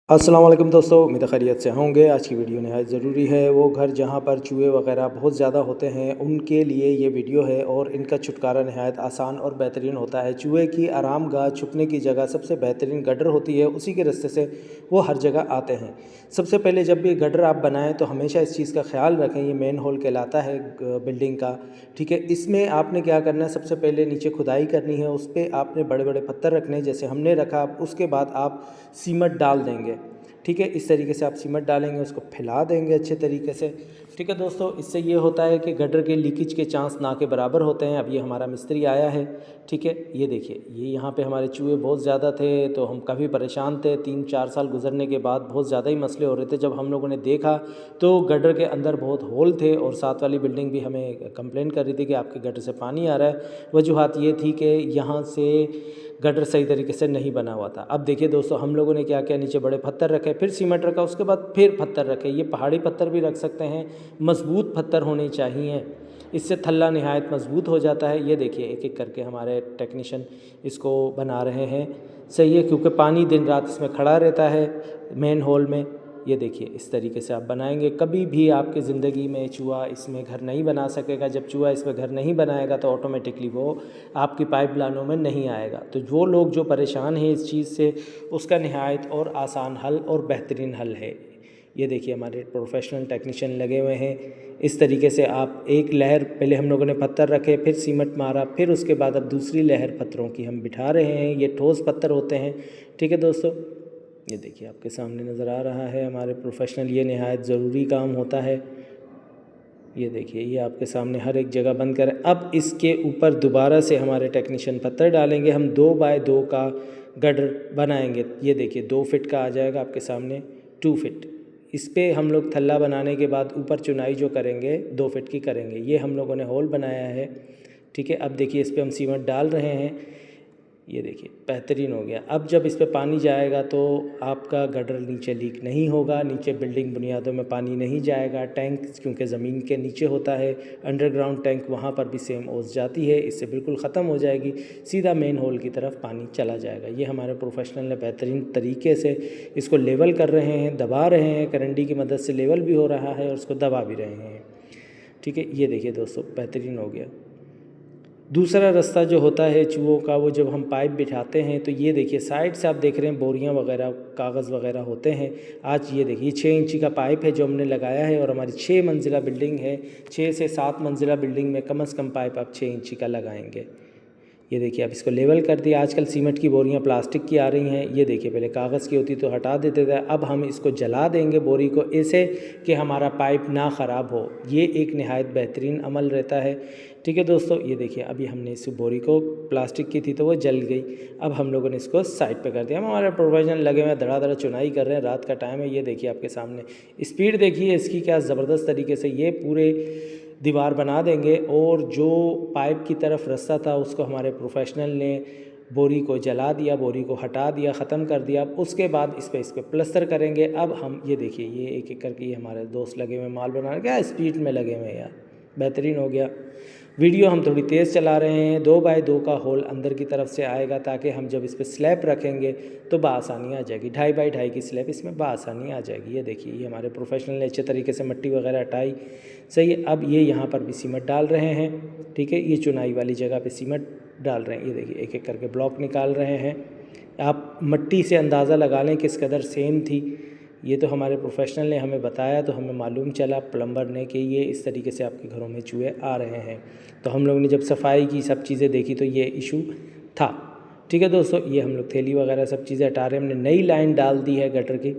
अस्सलाम वालेकुम दोस्तों, उम्मीद है खैरियत से होंगे। आज की वीडियो नहायत ज़रूरी है। वो घर जहाँ पर चूहे वगैरह बहुत ज़्यादा होते हैं उनके लिए ये वीडियो है और इनका छुटकारा नहायत आसान और बेहतरीन होता है। चूहे की आरामगाह, छुपने की जगह सबसे बेहतरीन गटर होती है, उसी के रास्ते से वो हर जगह आते हैं। सबसे पहले जब भी गटर आप बनाएं तो हमेशा इस चीज़ का ख्याल रखें, ये मेन होल कहलाता है बिल्डिंग का। ठीक है, इसमें आपने क्या करना है, सबसे पहले नीचे खुदाई करनी है, उस पर आपने बड़े बड़े पत्थर रखने हैं जैसे हमने रखा। उसके बाद आप सीमेंट डाल देंगे। ठीक है, इस तरीके से आप सीमेंट डालेंगे, उसको फैला देंगे अच्छे तरीके से। ठीक है दोस्तों, इससे ये होता है कि गटर के लीकेज के चांस ना के बराबर होते हैं। अब ये हमारा मिस्त्री आया है। ठीक है, ये देखिए, ये यहाँ पे हमारे चूहे बहुत ज़्यादा थे तो हम काफ़ी परेशान थे। 3-4 साल गुजरने के बाद बहुत ज़्यादा ही मसले हो रहे थे। जब हम लोगों ने देखा तो गटर के अंदर बहुत होल थे और साथ वाली बिल्डिंग भी हमें कंप्लेंट कर रही थी कि आपके गटर से पानी आ रहा है। वजूहत ये थी कि यहाँ से गटर सही तरीके से नहीं बना हुआ था। अब देखिए दोस्तों, हम लोगों ने क्या किया, नीचे बड़े पत्थर रखे, फिर सीमेंट रखा, उसके बाद फिर पत्थर रखे। ये पहाड़ी पत्थर भी रख सकते हैं, मज़बूत पत्थर होने चाहिए, इससे थल्ला नहायत मज़बूत हो जाता है। ये देखिए, एक एक करके हमारे टेक्नीशियन इसको बना रहे हैं। सही है, क्योंकि पानी दिन रात इसमें खड़ा रहता है मेन होल में। ये देखिए, इस तरीके से आप बनाएंगे, कभी भी आपकी ज़िंदगी में चूहा इसमें घर नहीं बना सकेगा। जब चूहा इसमें घर नहीं बनाएगा तो ऑटोमेटिकली वो आपकी पाइप लाइनों में नहीं आएगा। तो वो लोग जो परेशान हैं इस चीज़ से, उसका नहायत और आसान हल और बेहतरीन हल है। ये देखिए, हमारे प्रोफेशनल टेक्नीशियन लगे हुए हैं। इस तरीके से आप एक लहर, पहले हम लोगों ने पत्थर रखे, फिर सीमेंट मारा, फिर उसके बाद अब दूसरी लहर पत्थरों की हम बिठा रहे हैं। ये ठोस पत्थर होते हैं। ठीक है दोस्तों, ये देखिए आपके सामने नज़र आ रहा है हमारे प्रोफेशनल, ये नहायत ज़रूरी काम होता है। ये देखिए, ये आपके सामने हर एक जगह बंद करें। अब इसके ऊपर दोबारा से हमारे टेक्नीशियन पत्थर डालेंगे। हम 2 बाय 2 का गटर बनाएंगे। ये देखिए, 2 फिट का आ जाएगा आपके सामने, 2 फिट। इस पे हम लोग थल्ला बनाने के बाद ऊपर चुनाई जो करेंगे 2 फिट की करेंगे। ये हम लोगों ने होल बनाया है। ठीक है, अब देखिए, इस पर हम सीमेंट डाल रहे हैं। ये देखिए, बेहतरीन हो गया। अब जब इस पे पानी जाएगा तो आपका गटर नीचे लीक नहीं होगा, नीचे बिल्डिंग बुनियादों में पानी नहीं जाएगा। टैंक क्योंकि ज़मीन के नीचे होता है, अंडरग्राउंड टैंक, वहाँ पर भी सेम ओस जाती है, इससे बिल्कुल ख़त्म हो जाएगी, सीधा मेन होल की तरफ पानी चला जाएगा। ये हमारे प्रोफेशनल ने बेहतरीन तरीके से इसको लेवल कर रहे हैं, दबा रहे हैं, करंडी की मदद से लेवल भी हो रहा है और उसको दबा भी रहे हैं। ठीक है, ये देखिए दोस्तों, बेहतरीन हो गया। दूसरा रास्ता जो होता है चूहों का, वो जब हम पाइप बिठाते हैं तो ये देखिए, साइड से आप देख रहे हैं बोरियां वगैरह, कागज़ वगैरह होते हैं। आज ये देखिए, 6 इंची का पाइप है जो हमने लगाया है और हमारी 6 मंजिला बिल्डिंग है। 6 से 7 मंजिला बिल्डिंग में कम से कम पाइप आप 6 इंची का लगाएंगे। ये देखिए, अब इसको लेवल कर दिया। आजकल सीमेंट की बोरियां प्लास्टिक की आ रही हैं। ये देखिए, पहले कागज़ की होती तो हटा देते थे, अब हम इसको जला देंगे बोरी को, ऐसे कि हमारा पाइप ना ख़राब हो। ये एक नहायत बेहतरीन अमल रहता है। ठीक है दोस्तों, ये देखिए, अभी हमने इस बोरी को, प्लास्टिक की थी तो वो जल गई, अब हम लोगों ने इसको साइड पे कर दिया। हम हमारे प्रोफेशनल लगे हुए हैं, धड़ा चुनाई कर रहे हैं, रात का टाइम है। ये देखिए आपके सामने स्पीड देखिए इसकी, क्या ज़बरदस्त तरीके से ये पूरे दीवार बना देंगे। और जो पाइप की तरफ रास्ता था उसको हमारे प्रोफेशनल ने बोरी को जला दिया, बोरी को हटा दिया, ख़त्म कर दिया। उसके बाद इस पर प्लस्तर करेंगे। अब हम ये देखिए, ये एक एक करके ये हमारे दोस्त लगे हुए माल बनाने, क्या स्पीड में लगे हुए यार, बेहतरीन हो गया। वीडियो हम थोड़ी तेज़ चला रहे हैं। 2 बाय 2 का होल अंदर की तरफ से आएगा ताकि हम जब इस पर स्लैब रखेंगे तो बआसानी आ जाएगी। 2.5 बाय 2.5 की स्लैब इसमें बआसानी आ जाएगी। ये देखिए, ये हमारे प्रोफेशनल ने अच्छे तरीके से मट्टी वगैरह हटाई। सही है, अब ये यहाँ पर भी सीमेंट डाल रहे हैं। ठीक है, ये चुनाई वाली जगह पे सीमेंट डाल रहे हैं। ये देखिए, एक एक करके ब्लॉक निकाल रहे हैं। आप मट्टी से अंदाज़ा लगा लें किस कदर सेम थी। ये तो हमारे प्रोफेशनल ने हमें बताया तो हमें मालूम चला, प्लम्बर ने, कि ये इस तरीके से आपके घरों में चूहे आ रहे हैं। तो हम लोगों ने जब सफाई की, सब चीज़ें देखी तो ये इशू था। ठीक है दोस्तों, ये हम लोग थैली वगैरह सब चीज़ें हटा रहे हैं। हमने नई लाइन डाल दी है गटर की।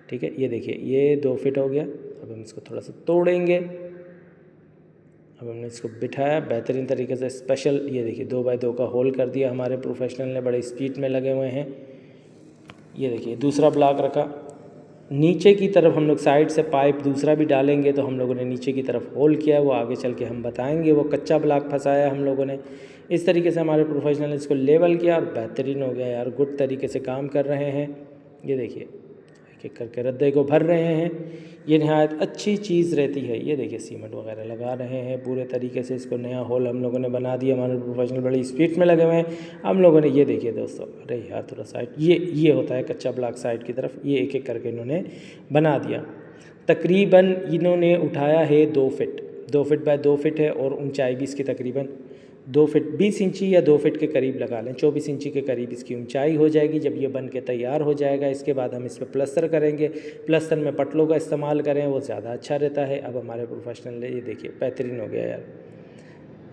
ठीक है, ये देखिए, ये 2 फिट हो गया। अब हम इसको थोड़ा सा तोड़ेंगे। अब हमने इसको बिठाया बेहतरीन तरीके से, स्पेशल। ये देखिए, 2 बाय 2 का होल कर दिया हमारे प्रोफेशनल ने, बड़े स्पीड में लगे हुए हैं। ये देखिए, दूसरा ब्लॉक रखा। नीचे की तरफ हम लोग साइड से पाइप दूसरा भी डालेंगे, तो हम लोगों ने नीचे की तरफ होल किया है, वो आगे चल के हम बताएंगे। वो कच्चा ब्लॉक फंसाया हम लोगों ने। इस तरीके से हमारे प्रोफेशनल ने इसको लेवल किया और बेहतरीन हो गया यार, गुड तरीके से काम कर रहे हैं। ये देखिए, एक एक करके रद्दे को भर रहे हैं। ये नहायत अच्छी चीज़ रहती है। ये देखिए सीमेंट वगैरह लगा रहे हैं पूरे तरीके से। इसको नया होल हम लोगों ने बना दिया, हमारे प्रोफेशनल बड़ी स्पीड में लगे हुए हैं हम लोगों ने। ये देखिए दोस्तों, अरे यार थोड़ा साइड, ये होता है कच्चा ब्लॉक साइड की तरफ। ये एक एक करके इन्होंने बना दिया। तकरीबन इन्होंने उठाया है 2 फिट, 2 फिट बाय 2 फिट है और ऊंचाई भी इसकी तकरीबन 2 फिट 20 इंची या 2 फिट के करीब लगा लें, 24 इंची के करीब इसकी ऊंचाई हो जाएगी। जब ये बन के तैयार हो जाएगा इसके बाद हम इस पर प्लस्तर करेंगे। प्लस्तर में पटलों का इस्तेमाल करें, वो ज़्यादा अच्छा रहता है। अब हमारे प्रोफेशनल, ये देखिए बेहतरीन हो गया यार।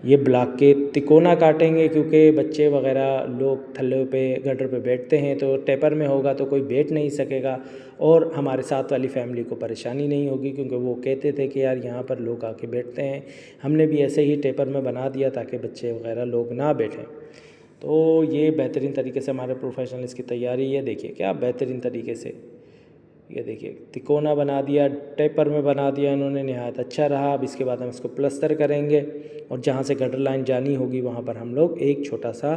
ये ब्लॉक के तिकोना काटेंगे क्योंकि बच्चे वगैरह लोग थल्ले पे गटर पे बैठते हैं, तो टेपर में होगा तो कोई बैठ नहीं सकेगा और हमारे साथ वाली फैमिली को परेशानी नहीं होगी, क्योंकि वो कहते थे कि यार यहाँ पर लोग आके बैठते हैं। हमने भी ऐसे ही टेपर में बना दिया ताकि बच्चे वगैरह लोग ना बैठें। तो ये बेहतरीन तरीके से हमारे प्रोफेशनल इसकी तैयारी, ये देखिए क्या बेहतरीन तरीके से, ये देखिए तिकोना बना दिया, टेपर में बना दिया इन्होंने, नहायत अच्छा रहा। अब इसके बाद हम इसको प्लस्तर करेंगे और जहाँ से गटर लाइन जानी होगी वहाँ पर हम लोग एक छोटा सा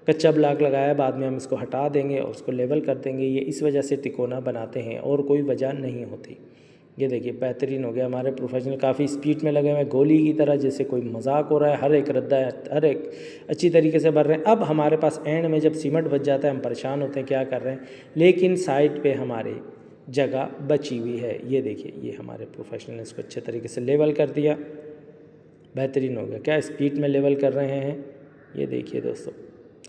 कच्चा ब्लॉक लगाया, बाद में हम इसको हटा देंगे और उसको लेवल कर देंगे। ये इस वजह से तिकोना बनाते हैं और कोई वजह नहीं होती। ये देखिए बेहतरीन हो गया। हमारे प्रोफेशनल काफ़ी स्पीड में लगे हुए हैं, गोली की तरह, जैसे कोई मजाक हो रहा है। हर एक रद्दा हर एक अच्छी तरीके से भर रहे हैं। अब हमारे पास एंड में जब सीमेंट बच जाता है हम परेशान होते हैं क्या कर रहे हैं, लेकिन साइड पे हमारे जगह बची हुई है। ये देखिए, ये हमारे प्रोफेशनल ने इसको अच्छे तरीके से लेवल कर दिया, बेहतरीन हो गया। क्या स्पीड में लेवल कर रहे हैं। ये देखिए दोस्तों,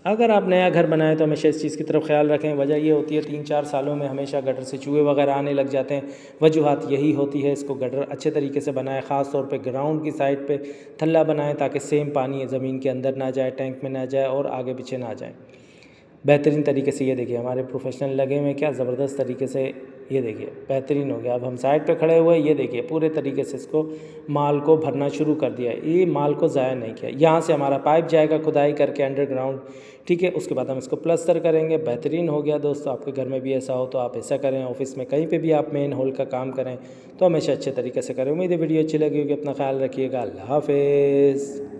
अगर आप नया घर बनाएं तो हमेशा इस चीज़ की तरफ ख्याल रखें। वजह ये होती है 3-4 सालों में हमेशा गटर से चूहे वगैरह आने लग जाते हैं। वजूहात यही होती है। इसको गटर अच्छे तरीके से बनाएं, ख़ास तौर पे ग्राउंड की साइड पे थल्ला बनाएं ताकि सेम पानी ज़मीन के अंदर ना जाए, टैंक में ना जाए और आगे पीछे ना जाए। बेहतरीन तरीके से ये देखिए हमारे प्रोफेशनल लगे हुए क्या ज़बरदस्त तरीके से। ये देखिए बेहतरीन हो गया। अब हम साइड पे खड़े हुए, ये देखिए पूरे तरीके से इसको माल को भरना शुरू कर दिया। ये माल को ज़ाया नहीं किया। यहाँ से हमारा पाइप जाएगा खुदाई करके अंडरग्राउंड, ठीक है। उसके बाद हम इसको प्लस्तर करेंगे। बेहतरीन हो गया दोस्तों। आपके घर में भी ऐसा हो तो आप ऐसा करें, ऑफिस में कहीं पर भी आप मेन होल का काम करें तो हमेशा अच्छे तरीके से करें। उम्मीद है वीडियो अच्छी लगी होगी। अपना ख्याल रखिएगा। अल्लाह हाफिज़।